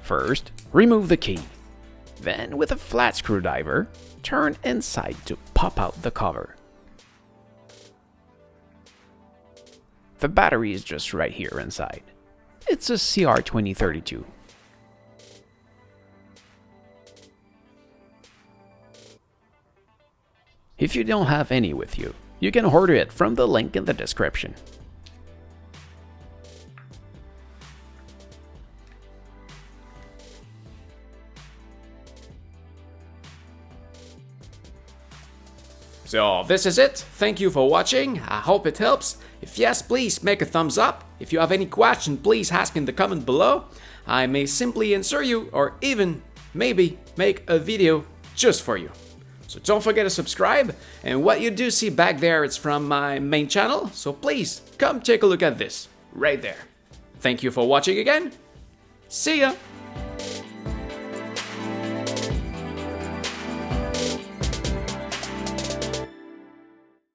First, remove the key. Then, with a flat screwdriver, turn inside to pop out the cover. The battery is just right here inside. It's a CR2032. If you don't have any with you, you can order it from the link in the description. So this is it. Thank you for watching. I hope it helps. If yes, please make a thumbs up. If you have any question, please ask in the comment below. I may simply answer you or even maybe make a video just for you. So don't forget to subscribe, and what you do see back there is from my main channel, so please come take a look at this right there. Thank you for watching again. See ya!